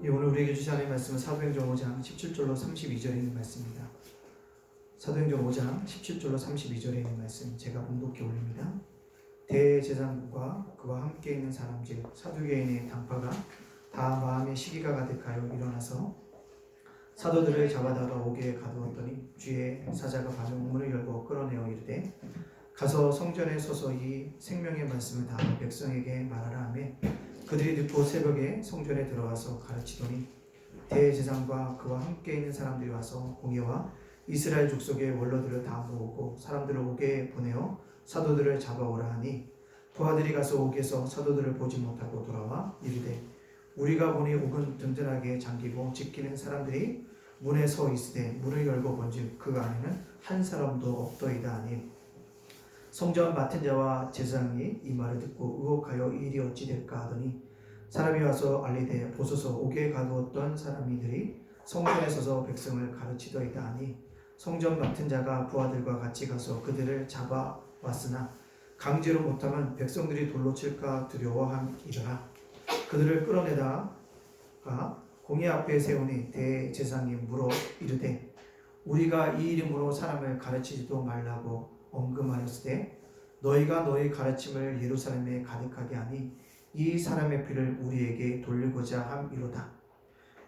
오늘 우리에게 주신 하나님의 말씀은 사도행전 5장 17절로 32절에 있는 말씀입니다. 사도행전 5장 17절로 32절에 있는 말씀 제가 봉독해 올립니다. 대제사장과 그와 함께 있는 사람 즉 사두개인의 당파가 다 마음의 시기가 가득하여 일어나서 사도들을 잡아다가 옥에 가두었더니 주의 사자가 밤에 옥문을 열고 끌어내어 이르되 가서 성전에 서서 이 생명의 말씀을 다 백성에게 말하라 하며 그들이 듣고 새벽에 성전에 들어가서 가르치더니 대제사장과 그와 함께 있는 사람들이 와서 공예와 이스라엘 족속의 원로들을 다 모으고 사람들을 옥에 보내어 사도들을 잡아오라 하니 부하들이 가서 옥에서 사도들을 보지 못하고 돌아와 이르되 우리가 보니 옥은 든든하게 잠기고 지키는 사람들이 문에 서 있으되 문을 열고 본즉 그 안에는 한 사람도 없더이다 하니 성전 맡은 자와 제사장이 이 말을 듣고 의혹하여 이 일이 어찌 될까 하더니 사람이 와서 알리되 보소서 옥에 가두었던 사람이들이 성전에 서서 백성을 가르치더이다 하니 성전 맡은 자가 부하들과 같이 가서 그들을 잡아왔으나 강제로 못하면 백성들이 돌로 칠까 두려워함이더라. 그들을 끌어내다가 공회 앞에 세우니 대제사장이 물어 이르되 우리가 이 이름으로 사람을 가르치지도 말라고 언금하였으되 너희가 너희 가르침을 예루살렘에 가득하게 하니 이 사람의 피를 우리에게 돌리고자 함이로다.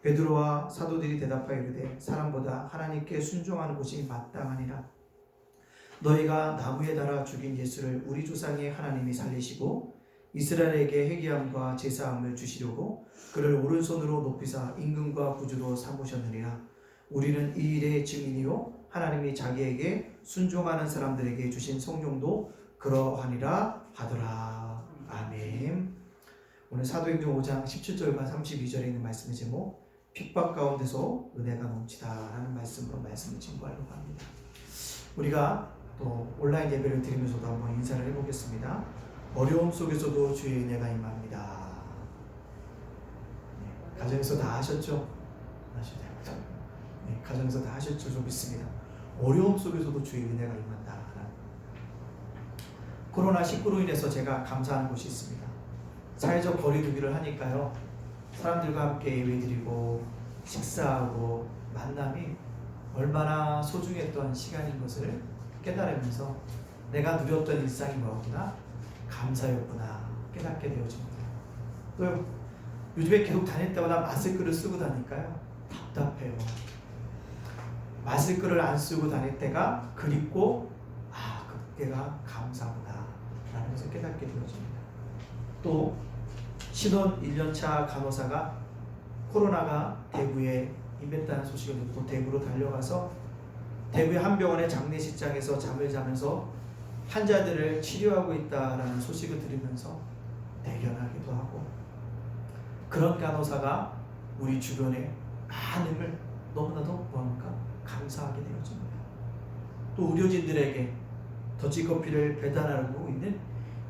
베드로와 사도들이 대답하여 이르되 사람보다 하나님께 순종하는 것이 마땅하니라. 너희가 나무에 달아 죽인 예수를 우리 조상의 하나님이 살리시고 이스라엘에게 회개함과 제사함을 주시려고 그를 오른손으로 높이사 임금과 구주로 삼으셨느니라. 우리는 이 일의 증인이요 하나님이 자기에게 순종하는 사람들에게 주신 성령도 그러하니라 하더라. 아멘. 오늘 사도행전 5장 17절과 32절에 있는 말씀의 제목 핍박 가운데서 은혜가 넘치다 라는 말씀으로 말씀을 증거하려고 합니다. 우리가 또 온라인 예배를 드리면서도 한번 인사를 해보겠습니다. 어려움 속에서도 주의 은혜가 임합니다. 네, 가정에서 다 하셨죠? 네, 가정에서 다 하셨죠? 좀 믿습니다. 어려움 속에서도 주의 은혜가 임한다. 코로나19로 인해서 제가 감사하는 곳이 있습니다. 사회적 거리두기를 하니까요. 사람들과 함께 예배드리고 식사하고 만남이 얼마나 소중했던 시간인 것을 깨달으면서 내가 누렸던 일상이 뭐구나 감사였구나 깨닫게 되어집니다. 또 요즘에 계속 다닐 때마다 마스크를 쓰고 다니까요. 답답해요. 마스크를 안 쓰고 다닐 때가 그립고 그때가 감사구나 라는 것을 깨닫게 되어집니다. 또 신혼 1년차 간호사가 코로나가 대구에 임했다는 소식을 듣고 대구로 달려가서 대구의 한 병원의 장례식장에서 잠을 자면서 환자들을 치료하고 있다라는 소식을 들으면서 대견하기도 하고 그런 간호사가 우리 주변에 많음을 너무나도 감사하게 되어집니다. 또 의료진들에게 더치커피를 배달하고 있는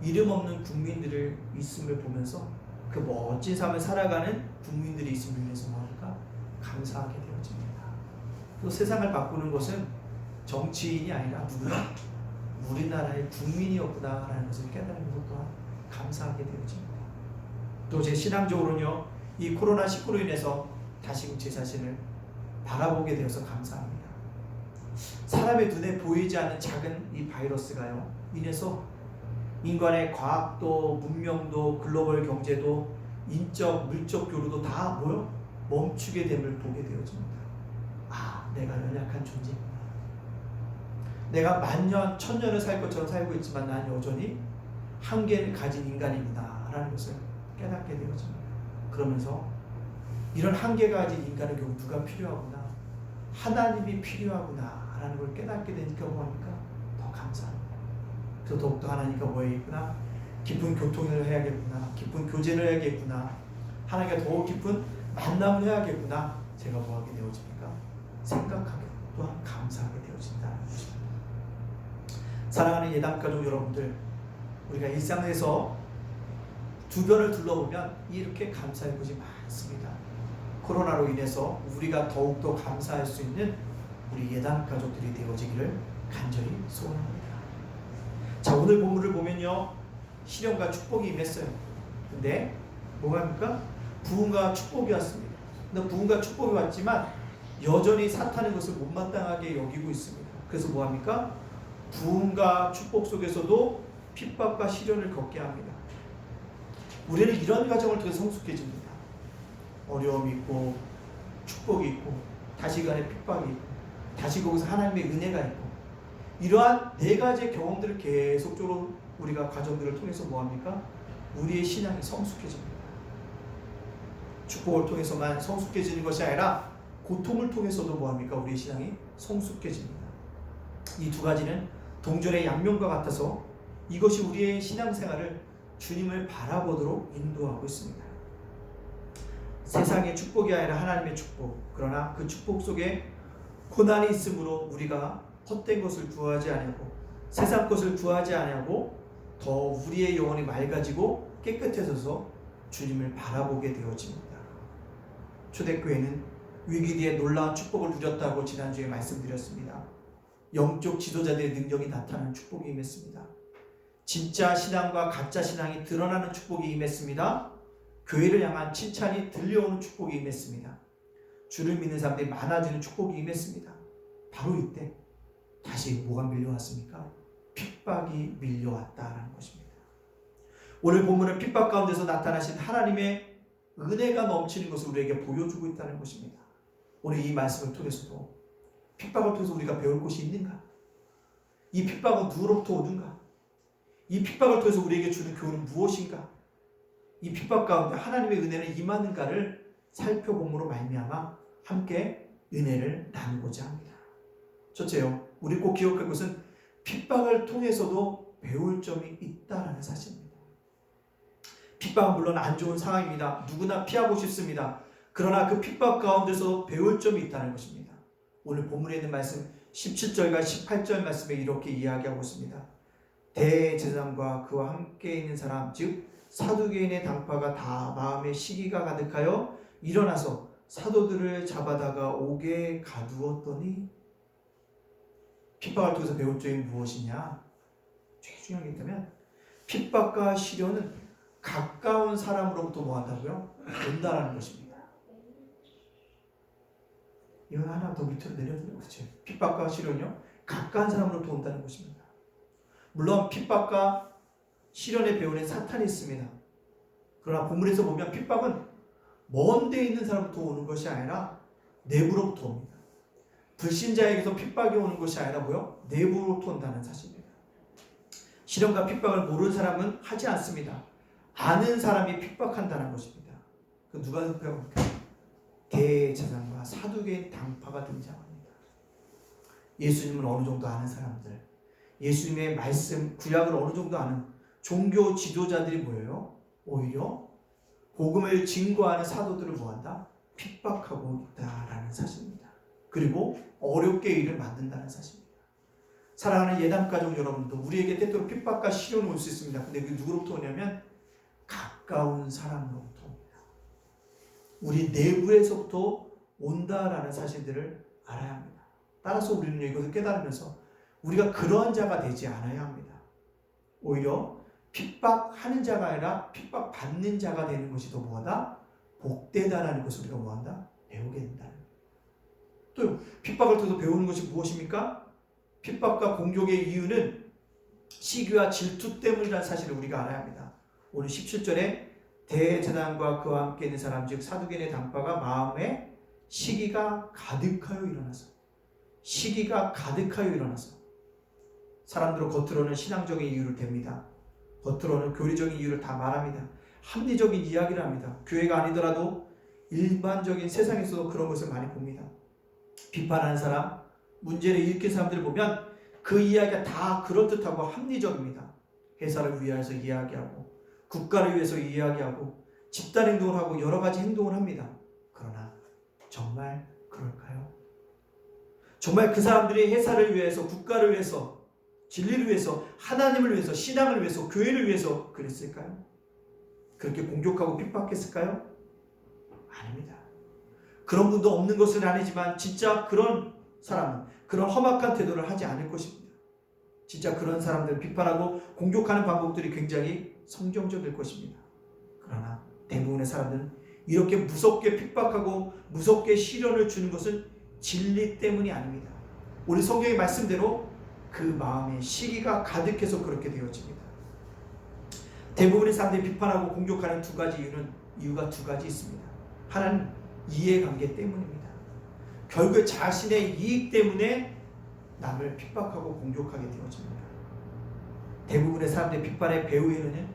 이름 없는 국민들을 있음을 보면서 그 멋진 삶을 살아가는 국민들이 있음을 위해서 감사하게 되어집니다. 또 세상을 바꾸는 것은 정치인이 아니라 누구나 우리나라의 국민이었구나 라는 것을 깨달은 것 또한 감사하게 되어집니다. 또 제 신앙적으로는요, 이 코로나19로 인해서 다시금 제 자신을 바라보게 되어서 감사합니다. 사람의 눈에 보이지 않는 작은 이 바이러스가요 인해서 인간의 과학도 문명도 글로벌 경제도 인적 물적 교류도 다 멈추게 됨을 보게 되어집니다. 내가 연약한 존재구나. 내가 만년 천년을 살 것처럼 살고 있지만 난 여전히 한계를 가진 인간이구나 라는 것을 깨닫게 되어집니다. 그러면서 이런 한계가 가진 인간은 결국 누가 필요하구나, 하나님이 필요하구나 라는 걸 깨닫게 되니까 뭐합니까? 더 감사합니다. 그래서 더욱더 하나님과 뭐해야겠구나, 깊은 교통을 해야겠구나, 깊은 교제를 해야겠구나, 하나님과 더 깊은 만남을 해야겠구나, 제가 뭐하게 되어집니까? 생각하게 또한 감사하게 되어진다는 것입니다. 사랑하는 예담가족 여러분들, 우리가 일상에서 주변을 둘러보면 이렇게 감사할 것이 많습니다. 코로나로 인해서 우리가 더욱더 감사할 수 있는 우리 예담가족들이 되어지기를 간절히 소원합니다. 자, 오늘 본문을 보면요, 시련과 축복이 임했어요. 근데 뭐가 합니까? 부흥과 축복이 왔습니다. 부흥과 축복이 왔지만 여전히 사탄은 것을 못마땅하게 여기고 있습니다. 그래서 뭐합니까? 부흥과 축복 속에서도 핍박과 시련을 겪게 합니다. 우리는 이런 과정을 통해 성숙해집니다. 어려움이 있고 축복이 있고 다시간의 핍박이 있고 다시 거기서 하나님의 은혜가 있고 이러한 네 가지의 경험들을 계속적으로 우리가 과정들을 통해서 뭐합니까? 우리의 신앙이 성숙해집니다. 축복을 통해서만 성숙해지는 것이 아니라 고통을 통해서도 뭐합니까? 우리의 신앙이 성숙해집니다. 이 두 가지는 동전의 양면과 같아서 이것이 우리의 신앙생활을 주님을 바라보도록 인도하고 있습니다. 세상의 축복이 아니라 하나님의 축복. 그러나 그 축복 속에 고난이 있으므로 우리가 헛된 것을 구하지 아니하고 세상 것을 구하지 아니하고 더 우리의 영혼이 맑아지고 깨끗해져서 주님을 바라보게 되어집니다. 초대교회는 위기 뒤에 놀라운 축복을 누렸다고 지난주에 말씀드렸습니다. 영적 지도자들의 능력이 나타나는 축복이 임했습니다. 진짜 신앙과 가짜 신앙이 드러나는 축복이 임했습니다. 교회를 향한 칭찬이 들려오는 축복이 임했습니다. 주를 믿는 사람들이 많아지는 축복이 임했습니다. 바로 이때 다시 뭐가 밀려왔습니까? 핍박이 밀려왔다라는 것입니다. 오늘 본문은 핍박 가운데서 나타나신 하나님의 은혜가 넘치는 것을 우리에게 보여주고 있다는 것입니다. 오늘 이 말씀을 통해서도 핍박을 통해서 우리가 배울 것이 있는가? 이 핍박은 누구로부터 오는가? 이 핍박을 통해서 우리에게 주는 교훈은 무엇인가? 이 핍박 가운데 하나님의 은혜는 임하는가를 살펴봄으로 말미암아 함께 은혜를 나누고자 합니다. 첫째요, 우리 꼭 기억할 것은 핍박을 통해서도 배울 점이 있다라는 사실입니다. 핍박은 물론 안 좋은 상황입니다. 누구나 피하고 싶습니다. 그러나 그 핍박 가운데서 배울 점이 있다는 것입니다. 오늘 본문에 있는 말씀 17절과 18절 말씀에 이렇게 이야기하고 있습니다. 대제사장과 그와 함께 있는 사람 즉 사두개인의 당파가 다 마음에 시기가 가득하여 일어나서 사도들을 잡아다가 옥에 가두었더니 핍박을 통해서 배울 점이 무엇이냐? 제일 중요한 게 있다면 핍박과 시련은 가까운 사람으로부터 뭐 한다고요? 온다라는 것입니다. 이건 하나 더 밑으로 내려드려요. 그렇죠? 핍박과 시련이요? 가까운 사람으로부터 온다는 것입니다. 물론 핍박과 시련의 배후에는 사탄이 있습니다. 그러나 본문에서 보면 핍박은 먼 데 있는 사람부터 오는 것이 아니라 내부로부터 옵니다. 불신자에게서 핍박이 오는 것이 아니라 뭐요? 내부로부터 온다는 사실입니다. 시련과 핍박을 모르는 사람은 하지 않습니다. 아는 사람이 핍박한다는 것입니다. 그 누가 핍박합니까? 대제사장과 사두개인 당파가 등장합니다. 예수님을 어느 정도 아는 사람들, 예수님의 말씀, 구약을 어느 정도 아는 종교 지도자들이 뭐예요? 오히려 복음을 증거하는 사도들을 뭐한다? 핍박하고 있다라는 사실입니다. 그리고 어렵게 일을 만든다는 사실입니다. 사랑하는 예담가족 여러분도 우리에게 때때로 핍박과 시련이 올 수 있습니다. 근데 그게 누구로부터 오냐면 가까운 사람으로부터 옵니다. 우리 내부에서부터 온다라는 사실들을 알아야 합니다. 따라서 우리는 이것을 깨달으면서 우리가 그러한 자가 되지 않아야 합니다. 오히려 핍박하는 자가 아니라 핍박받는 자가 되는 것이 더 뭐하다? 복되다라는 것을 우리가 뭐한다? 배우게 된다는 거예요. 또 핍박을 통해서 배우는 것이 무엇입니까? 핍박과 공격의 이유는 시기와 질투 때문이라는 사실을 우리가 알아야 합니다. 오늘 17절에 대제사장과 그와 함께 있는 사람 즉 사두개인의 당파가 마음에 시기가 가득하여 일어나서 사람들은 겉으로는 신앙적인 이유를 댑니다. 겉으로는 교리적인 이유를 다 말합니다. 합리적인 이야기를 합니다. 교회가 아니더라도 일반적인 세상에서도 그런 것을 많이 봅니다. 비판하는 사람, 문제를 일으킨 사람들을 보면 그 이야기가 다 그럴듯하고 합리적입니다. 회사를 위해서 이야기하고 국가를 위해서 이야기하고 집단행동을 하고 여러 가지 행동을 합니다. 그러나 정말 그럴까요? 정말 그 사람들이 회사를 위해서, 국가를 위해서, 진리를 위해서, 하나님을 위해서, 신앙을 위해서, 교회를 위해서 그랬을까요? 그렇게 공격하고 핍박했을까요? 아닙니다. 그런 분도 없는 것은 아니지만 진짜 그런 사람은 그런 험악한 태도를 하지 않을 것입니다. 진짜 그런 사람들을 비판하고 공격하는 방법들이 굉장히 성경적일 것입니다. 그러나 대부분의 사람들은 이렇게 무섭게 핍박하고 무섭게 시련을 주는 것은 진리 때문이 아닙니다. 우리 성경의 말씀대로 그 마음에 시기가 가득해서 그렇게 되어집니다. 대부분의 사람들이 비판하고 공격하는 이유가 두 가지 있습니다. 하나는 이해관계 때문입니다. 결국 자신의 이익 때문에 남을 핍박하고 공격하게 되어집니다. 대부분의 사람들의 비판의 배후에는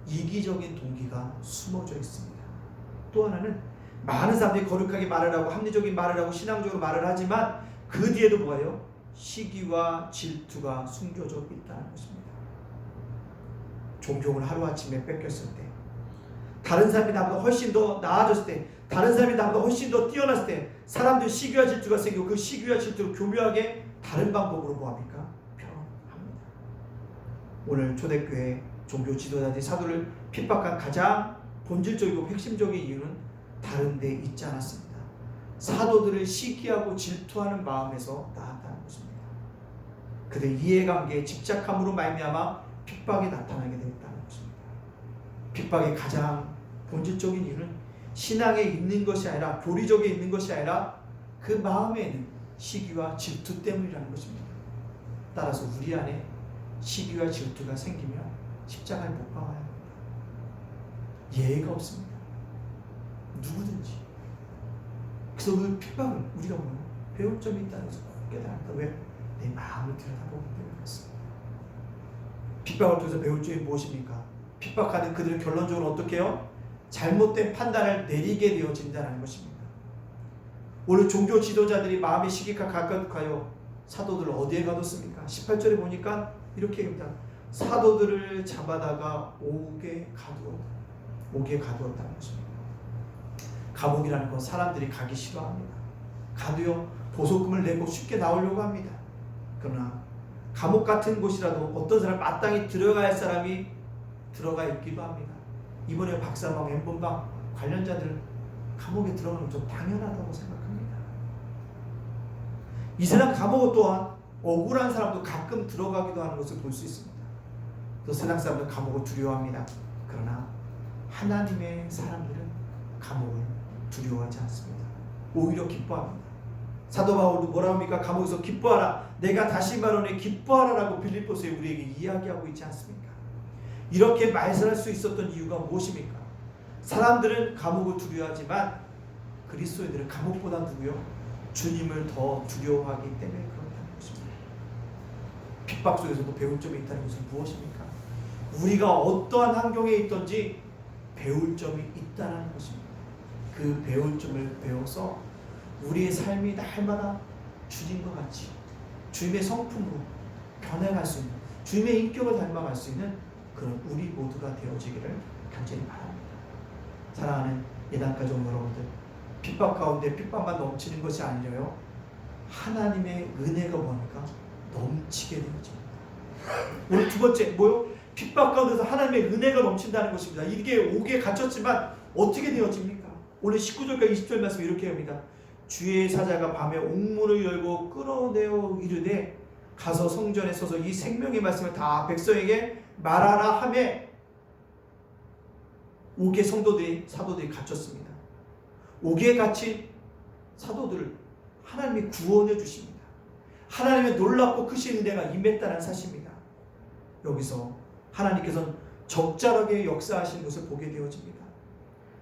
이기적인 동기가 숨어져 있습니다. 또 하나는 많은 사람들이 거룩하게 말을 하고 합리적인 말을 하고 신앙적으로 말을 하지만 그 뒤에도 뭐예요? 시기와 질투가 숨겨져 있다는 것입니다. 존경을 하루아침에 뺏겼을 때, 다른 사람이 나보다 훨씬 더 나아졌을 때, 다른 사람이 나보다 훨씬 더 뛰어났을 때 사람들 시기와 질투가 생기고 그 시기와 질투를 교묘하게 다른 방법으로 뭐합니까? 표현합니다. 오늘 초대교회 종교 지도자들이 사도를 핍박한 가장 본질적이고 핵심적인 이유는 다른 데 있지 않았습니다. 사도들을 시기하고 질투하는 마음에서 나왔다는 것입니다. 그들의 이해관계에 집착함으로 말미암아 핍박이 나타나게 되었다는 것입니다. 핍박의 가장 본질적인 이유는 신앙에 있는 것이 아니라 교리적에 있는 것이 아니라 그 마음에 있는 시기와 질투 때문이라는 것입니다. 따라서 우리 안에 시기와 질투가 생기면 십자가에 못 박아야 합니다. 예의가 없습니다. 누구든지. 그래서 그 핍박을 우리가 배울 점이 있다는 것을 꼭 깨달아야 합니다. 왜? 내 마음을 들여다보기 때문에 그렇습니다. 핍박을 통해서 배울 점이 무엇입니까? 핍박하는 그들은 결론적으로 어떻게 해요? 잘못된 판단을 내리게 되어진다는 것입니다. 오늘 종교 지도자들이 마음의 시기가 가득하여 사도들을 어디에 가뒀습니까? 18절에 보니까 이렇게 얘기합니다. 사도들을 잡아다가 옥에 가두었다는 것입니다. 감옥이라는 건 사람들이 가기 싫어합니다. 가두어 보석금을 내고 쉽게 나오려고 합니다. 그러나 감옥 같은 곳이라도 어떤 사람 마땅히 들어갈 사람이 들어가 있기도 합니다. 이번에 박사방, 엠번방 관련자들 감옥에 들어가는 건 좀 당연하다고 생각합니다. 이 세상 감옥 또한 억울한 사람도 가끔 들어가기도 하는 것을 볼 수 있습니다. 또 세상 사람들 감옥을 두려워합니다. 그러나 하나님의 사람들은 감옥을 두려워하지 않습니다. 오히려 기뻐합니다. 사도 바울도 뭐라고 합니까? 감옥에서 기뻐하라. 내가 다시 말하노니 기뻐하라라고 빌립보서에 우리에게 이야기하고 있지 않습니까? 이렇게 말씀할 수 있었던 이유가 무엇입니까? 사람들은 감옥을 두려워하지만 그리스도인들은 감옥보다 누구요? 주님을 더 두려워하기 때문에 그렇다는 것입니다. 핍박 속에서도 배울 점이 있다는 것은 무엇입니까? 우리가 어떠한 환경에 있든지 배울 점이 있다는 것입니다. 그 배울 점을 배워서 우리의 삶이 날마다 주님과 같이 주님의 성품으로 변해갈 수 있는, 주님의 인격을 닮아갈 수 있는 그런 우리 모두가 되어지기를 간절히 바랍니다. 사랑하는 예단가족 여러분들, 핍박 가운데 핍박만 넘치는 것이 아니라요, 하나님의 은혜가 뭡니까? 넘치게 되어집니다. 오늘 두 번째 뭐요? 핍박 가운데서 하나님의 은혜가 넘친다는 것입니다. 이게 옥에 갇혔지만 어떻게 되어집니까? 오늘 19절과 20절 말씀 이렇게 합니다. 주의 사자가 밤에 옥문을 열고 끌어내어 이르되 가서 성전에 서서 이 생명의 말씀을 다 백성에게 말하라 하매 옥에 사도들이 갇혔습니다. 옥에 갇힌 사도들을 하나님이 구원해 주십니다. 하나님의 놀랍고 크신 은혜가 임했다는 사실입니다. 여기서 하나님께서는 적절하게 역사하시는 것을 보게 되어집니다.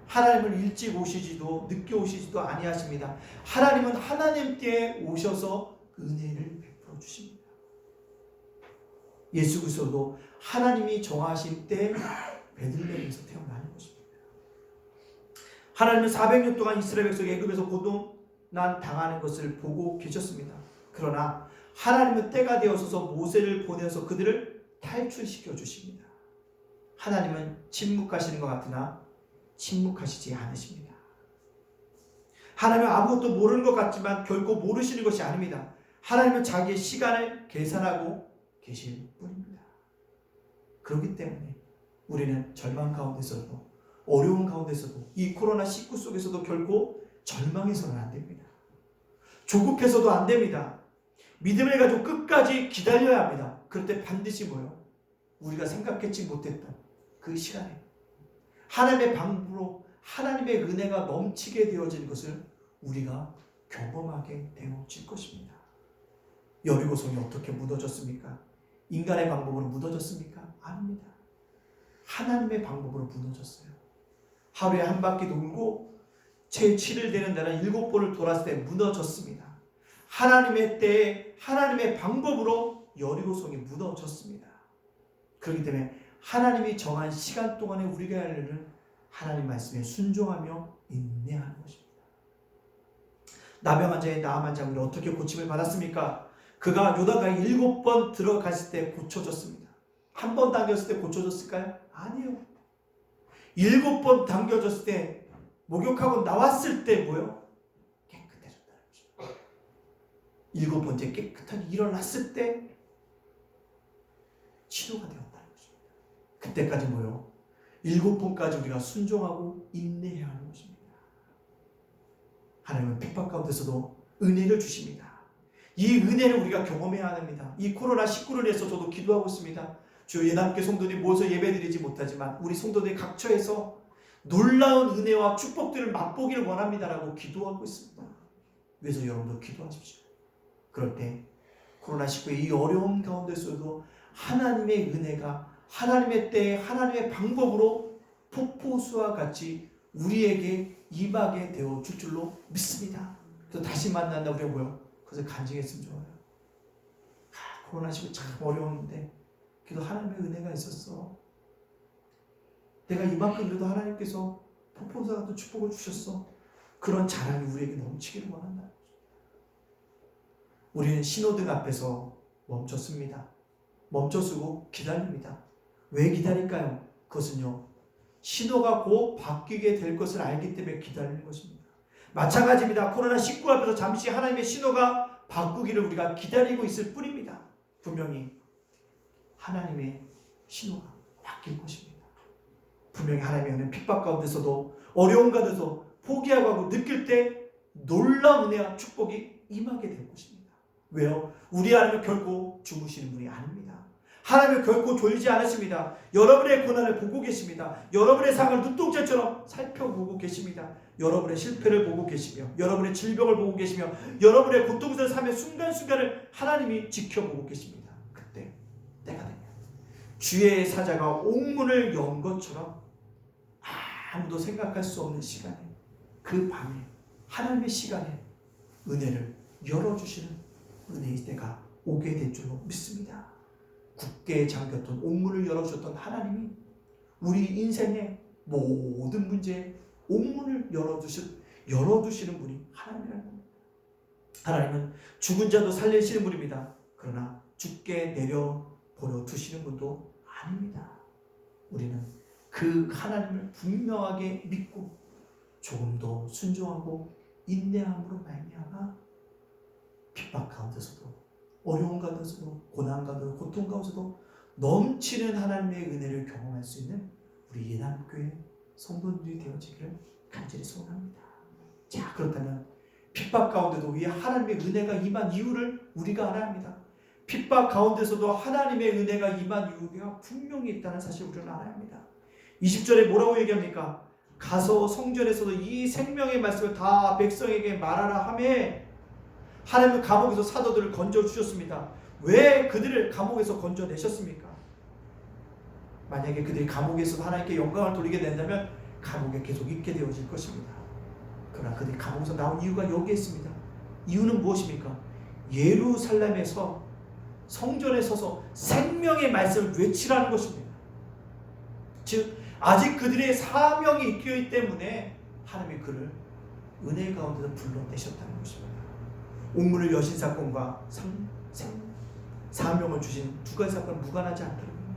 하나님은 일찍 오시지도 늦게 오시지도 아니하십니다. 하나님은 하나님 때에 오셔서 은혜를 베풀어 주십니다. 예수 그리스도도 하나님이 정하신 때 베들레헴에서 태어나는 것입니다. 하나님은 400년 동안 이스라엘 백성이 애굽에서 고난 당하는 것을 보고 계셨습니다. 그러나 하나님은 때가 되어서서 모세를 보내서 그들을 탈출시켜 주십니다. 하나님은 침묵하시는 것 같으나 침묵하시지 않으십니다. 하나님은 아무것도 모르는 것 같지만 결코 모르시는 것이 아닙니다. 하나님은 자기의 시간을 계산하고 계실 뿐입니다. 그렇기 때문에 우리는 절망 가운데서도 어려운 가운데서도 이 코로나19 속에서도 결코 절망해서는 안 됩니다. 조급해서도 안 됩니다. 믿음을 가지고 끝까지 기다려야 합니다. 그럴 때 반드시 뭐요? 우리가 생각했지 못했던 그 시간에 하나님의 방법으로 하나님의 은혜가 넘치게 되어진 것을 우리가 경험하게 되어질 것입니다. 여리고성이 어떻게 무너졌습니까? 인간의 방법으로 무너졌습니까? 아닙니다. 하나님의 방법으로 무너졌어요. 하루에 한 바퀴 돌고 제7일 되는 날은 7번을 돌았을 때 무너졌습니다. 하나님의 때에 하나님의 방법으로 여리고성이 무너졌습니다. 그렇기 때문에 하나님이 정한 시간 동안에 우리가 할 일은 하나님 말씀에 순종하며 인내하는 것입니다. 나병 환자의 나암 장군이 어떻게 고침을 받았습니까? 그가 요단강에 7번 들어갔을 때 고쳐졌습니다. 한 번 당겼을 때 고쳐졌을까요? 아니요. 7번 당겨졌을 때 목욕하고 나왔을 때 뭐요? 깨끗해졌다는 것입니다. 7번째 깨끗하게 일어났을 때 치료가 되었다는 것입니다. 그때까지 뭐요? 7번까지 우리가 순종하고 인내해야 하는 것입니다. 하나님은 핍박 가운데서도 은혜를 주십니다. 이 은혜를 우리가 경험해야 합니다. 이 코로나19를 위해서 저도 기도하고 있습니다. 주여, 예남교회 성도들이 모여서 예배드리지 못하지만 우리 성도들이 각처에서 놀라운 은혜와 축복들을 맛보기를 원합니다라고 기도하고 있습니다. 그래서 여러분도 기도하십시오. 그럴 때 코로나19의 이 어려운 가운데서도 하나님의 은혜가 하나님의 때에 하나님의 방법으로 폭포수와 같이 우리에게 임하게 되어 줄 줄로 믿습니다. 그래서 다시 만난다 우리가 뭐요? 그래서 간증했으면 좋아요. 코로나19 참 어려웠는데 그래도 하나님의 은혜가 있었어. 내가 이만큼 그래도 하나님께서 폭포수와 같은 축복을 주셨어. 그런 자랑이 우리에게 넘치기를 원한다. 우리는 신호등 앞에서 멈췄습니다. 멈춰서고 기다립니다. 왜 기다릴까요? 그것은요, 신호가 곧 바뀌게 될 것을 알기 때문에 기다리는 것입니다. 마찬가지입니다. 코로나19 앞에서 잠시 하나님의 신호가 바꾸기를 우리가 기다리고 있을 뿐입니다. 분명히 하나님의 신호가 바뀔 것입니다. 분명히 하나님의 은혜 핍박 가운데서도 어려움 가운데서 포기하고 하고 느낄 때 놀라운 은혜와 축복이 임하게 될 것입니다. 왜요? 우리 하나님은 결코 주무시는 분이 아닙니다. 하나님은 결코 졸지 않으십니다. 여러분의 고난을 보고 계십니다. 여러분의 상을 눈동자처럼 살펴보고 계십니다. 여러분의 실패를 보고 계시며 여러분의 질병을 보고 계시며 여러분의 고통스러운 삶의 순간순간을 하나님이 지켜보고 계십니다. 그때 때가 되면 주의 사자가 옥문을 연 것처럼 아무도 생각할 수 없는 시간에 그 밤에 하나님의 시간에 은혜를 열어주시는 은혜의 때가 오게 될 줄로 믿습니다. 굳게 잠겼던 옥문을 열어주셨던 하나님이 우리 인생의 모든 문제에 옥문을 열어주시는 분이 하나님이라는 겁니다. 하나님은 죽은 자도 살리시는 분입니다. 그러나 죽게 내려버려 두시는 분도 아닙니다. 우리는 그 하나님을 분명하게 믿고 조금 더 순종하고 인내함으로 말미암아 핍박 가운데서도 어려운 가운데서도 고난 가운데서도 고통 가운데서도 넘치는 하나님의 은혜를 경험할 수 있는 우리 예남교회 성도들이 되어지기를 간절히 소원합니다. 자, 그렇다면 핍박 가운데도 이 하나님의 은혜가 임한 이유를 우리가 알아야 합니다. 핍박 가운데서도 하나님의 은혜가 임한 이유가 분명히 있다는 사실을 우리는 알아야 합니다. 20절에 뭐라고 얘기합니까? 가서 성전에서도 이 생명의 말씀을 다 백성에게 말하라 하매 하나님은 감옥에서 사도들을 건져주셨습니다. 왜 그들을 감옥에서 건져내셨습니까? 만약에 그들이 감옥에서 하나님께 영광을 돌리게 된다면 감옥에 계속 있게 되어질 것입니다. 그러나 그들이 감옥에서 나온 이유가 여기에 있습니다. 이유는 무엇입니까? 예루살렘에서 성전에 서서 생명의 말씀을 외치라는 것입니다. 즉 아직 그들의 사명이 있기 때문에 하나님이 그를 은혜 가운데서 불러내셨다는 것입니다. 옥문을 여신 사건과 사명을 주신 두 가지 사건은 무관하지 않다는 겁니다.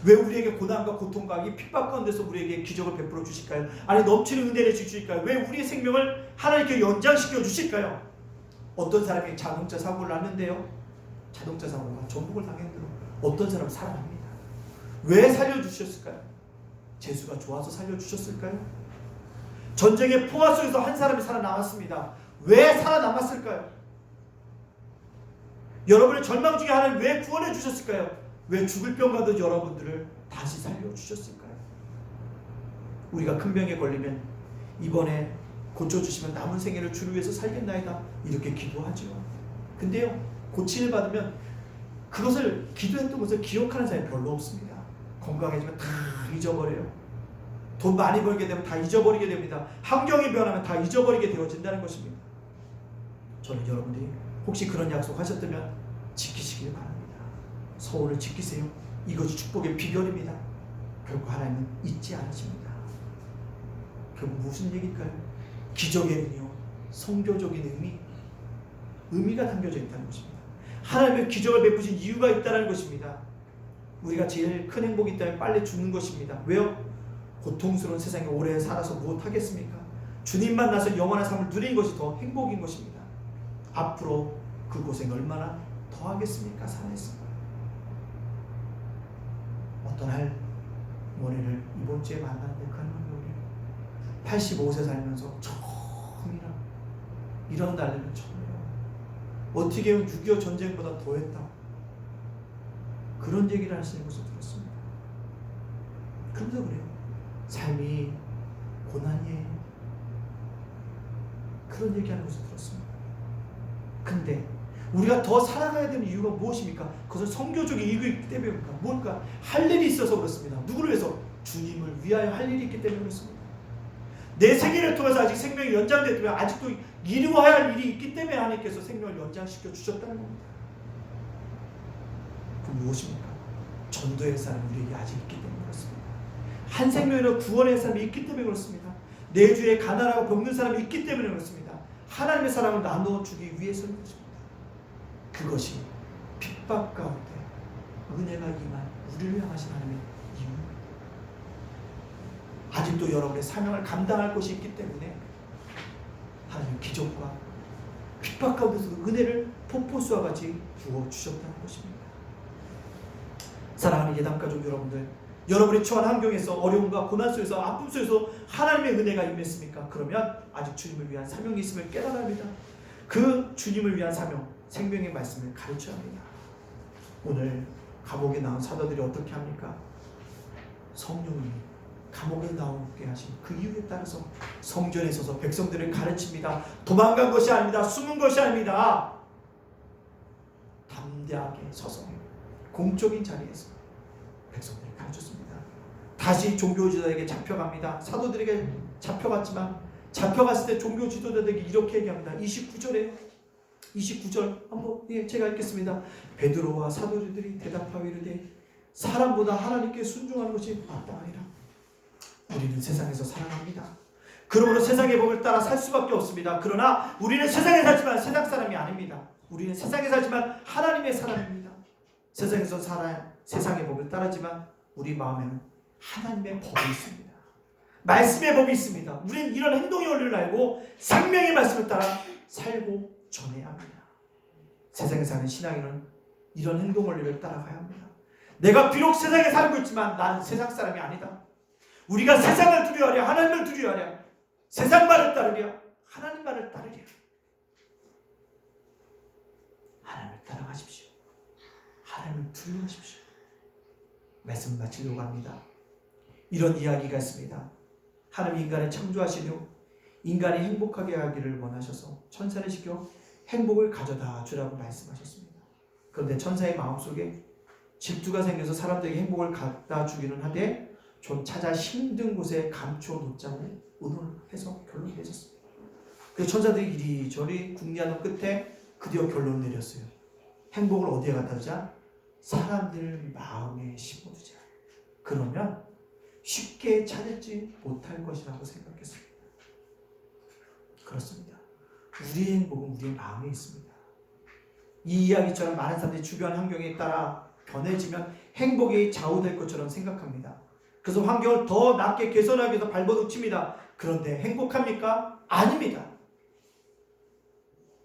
왜 우리에게 고난과 고통과 이 핍박 가운데서 우리에게 기적을 베풀어 주실까요? 아니 넘치는 은혜를 주실까요? 왜 우리의 생명을 하나님께 연장시켜 주실까요? 어떤 사람이 자동차 사고를 났는데요, 자동차 사고가 전복을 당했는데도 어떤 사람은 살아납니다. 왜 살려주셨을까요? 재수가 좋아서 살려주셨을까요? 전쟁의 포화 속에서 한 사람이 살아남았습니다. 왜 살아남았을까요? 여러분의 절망 중에 하나님 왜 구원해 주셨을까요? 왜 죽을 병 가던 여러분들을 다시 살려주셨을까요? 우리가 큰 병에 걸리면 이번에 고쳐주시면 남은 생애를 주를 위해서 살겠나이다 이렇게 기도하죠. 근데요, 고침을 받으면 그것을 기도했던 것을 기억하는 사람이 별로 없습니다. 건강해지면 다 잊어버려요. 돈 많이 벌게 되면 다 잊어버리게 됩니다. 환경이 변하면 다 잊어버리게 되어진다는 것입니다. 저는 여러분들이 혹시 그런 약속 하셨다면 지키시길 바랍니다. 서울을 지키세요. 이것이 축복의 비결입니다. 결국 하나님은 잊지 않으십니다. 결국 무슨 얘기일까요? 기적에는요, 성교적인 의미가 담겨져 있다는 것입니다. 하나님의 기적을 베푸신 이유가 있다는 것입니다. 우리가 제일 큰 행복이 있다면 빨리 죽는 것입니다. 왜요? 고통스러운 세상에 오래 살아서 무엇하겠습니까? 주님 만나서 영원한 삶을 누리는 것이 더 행복인 것입니다. 앞으로 그 고생 얼마나 더 하겠습니까? 살아있어. 어떤 할머니를 이번 주에 만났는데 그 할머니 85세 살면서 처음이라 이런 날들은 처음이에요. 어떻게 보면 6.25 전쟁보다 더했다. 그런 얘기를 하시는 것을 들었습니다. 그러면서 그래요. 삶이 고난이에요. 그런 얘기하는 것을 들었습니다. 근데 우리가 더 살아가야 되는 이유가 무엇입니까? 그것은 성교적인 이유가 있기 때문입니까? 뭔가 할 일이 있어서 그렇습니다. 누구를 위해서? 주님을 위하여 할 일이 있기 때문에 그렇습니다. 내 생애를 통해서 아직 생명이 연장됐다면 아직도 이루어야 할 일이 있기 때문에 하나님께서 생명을 연장시켜 주셨다는 겁니다. 그 무엇입니까? 전도의 사람이 우리에게 아직 있기 때문에 그렇습니다. 한 생명으로 구원의 사람이 있기 때문에 그렇습니다. 내 주에 가난하고 병든 사람이 있기 때문에 그렇습니다. 하나님의 사랑을 나누어 주기 위해서는 것입니다. 그것이 핍박 가운데 은혜가 임한 우리를 향하신 하나님의 이유입니다. 아직도 여러분의 사명을 감당할 것이 있기 때문에 하나님의 기적과 핍박 가운데서 은혜를 폭포수와 같이 부어주셨다는 것입니다. 사랑하는 예담가족 여러분들, 여러분이 처한 환경에서 어려움과 고난 속에서 아픔 속에서 하나님의 은혜가 임했습니까? 그러면 아직 주님을 위한 사명이 있음을 깨달아야 합니다. 그 주님을 위한 사명, 생명의 말씀을 가르쳐야 합니다. 오늘 감옥에 나온 사도들이 어떻게 합니까? 성령이 감옥에 나오게 하신 그 이유에 따라서 성전에 서서 백성들을 가르칩니다. 도망간 것이 아닙니다. 숨은 것이 아닙니다. 담대하게 서서 공적인 자리에서 백성들을 가르쳤습니다. 다시 종교 지도자에게 잡혀갑니다. 사도들에게 잡혀갔지만 잡혀갔을 때 종교 지도자들에게 이렇게 얘기합니다. 29절 한번 제가 읽겠습니다. 베드로와 사도들이 대답하여 이르되 사람보다 하나님께 순종하는 것이 마땅하니라. 우리는 세상에서 살아갑니다. 그러므로 세상의 법을 따라 살 수밖에 없습니다. 그러나 우리는 세상에 살지만 세상 사람이 아닙니다. 우리는 세상에 살지만 하나님의 사람입니다. 세상에서 살아야 세상의 법을 따르지만 우리 마음에는 하나님의 법이 있습니다. 말씀의 법이 있습니다. 우리는 이런 행동의 원리를 알고 생명의 말씀을 따라 살고 전해야 합니다. 세상에 사는 신앙인은 이런 행동 원리를 따라가야 합니다. 내가 비록 세상에 살고 있지만 나는 세상 사람이 아니다. 우리가 세상을 두려워하랴 하나님을 두려워하랴, 세상 말을 따르랴 하나님 말을 따르랴. 하나님을 따라가십시오. 하나님을 두려워하십시오. 말씀 마치려고 합니다. 이런 이야기가 있습니다. 하나님 인간을 창조하신 후 인간이 행복하게 하기를 원하셔서 천사를 시켜 행복을 가져다 주라고 말씀하셨습니다. 그런데 천사의 마음속에 질투가 생겨서 사람들에게 행복을 갖다 주기는 하되 좀 찾아 힘든 곳에 감춰 놓자고 의논해서 결론을 내렸습니다. 그래서 천사들이 이리저리 궁리하는 끝에 드디어 결론을 내렸어요. 행복을 어디에 갖다 두자? 사람들 마음에 심어두자. 그러면 쉽게 찾지 못할 것이라고 생각했습니다. 그렇습니다. 우리의 행복은 우리의 마음에 있습니다. 이 이야기처럼 많은 사람들이 주변 환경에 따라 변해지면 행복이 좌우될 것처럼 생각합니다. 그래서 환경을 더 낫게 개선하기 위해서 발버둥칩니다. 그런데 행복합니까? 아닙니다.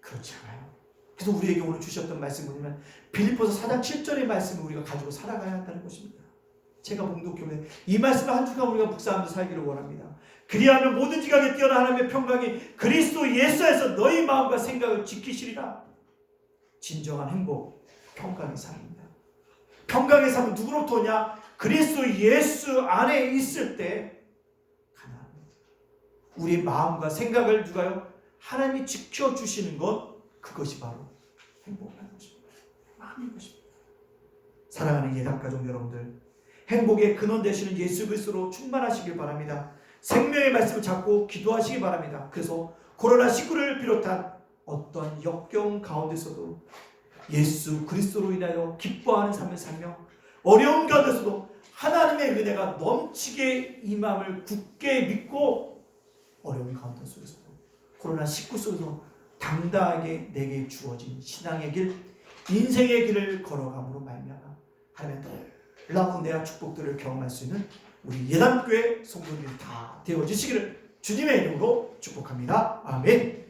그렇지 않아요. 그래서 우리에게 오늘 주셨던 말씀은 뭐냐면 빌립보서 4장 7절의 말씀을 우리가 가지고 살아가야 한다는 것입니다. 제가 봉독해보면 이 말씀을 한 주간 우리가 묵상하면서 살기를 원합니다. 그리하면 모든 지각에 뛰어난 하나님의 평강이 그리스도 예수에서 너희 마음과 생각을 지키시리라. 진정한 행복, 평강의 삶입니다. 평강의 삶은 누구로부터 오냐? 그리스도 예수 안에 있을 때 우리 마음과 생각을 누가요? 하나님이 지켜주시는 것, 그것이 바로 행복이라는 것입니다. 마음인 것입니다. 사랑하는 예담가족 여러분들, 행복의 근원 되시는 예수 그리스도로 충만하시길 바랍니다. 생명의 말씀을 잡고 기도하시기 바랍니다. 그래서 코로나19를 비롯한 어떤 역경 가운데서도 예수 그리스도로 인하여 기뻐하는 삶을 살며 어려운 가운데서도 하나님의 은혜가 넘치게 임함을 굳게 믿고 어려운 가운데 속에서도 코로나19 속에서 당당하게 내게 주어진 신앙의 길, 인생의 길을 걸어감으로 말미암아 하나님의 놀라운 은혜와 축복들을 경험할 수 있는 우리 예담교회 성도들이 다 되어주시기를 주님의 이름으로 축복합니다. 아멘.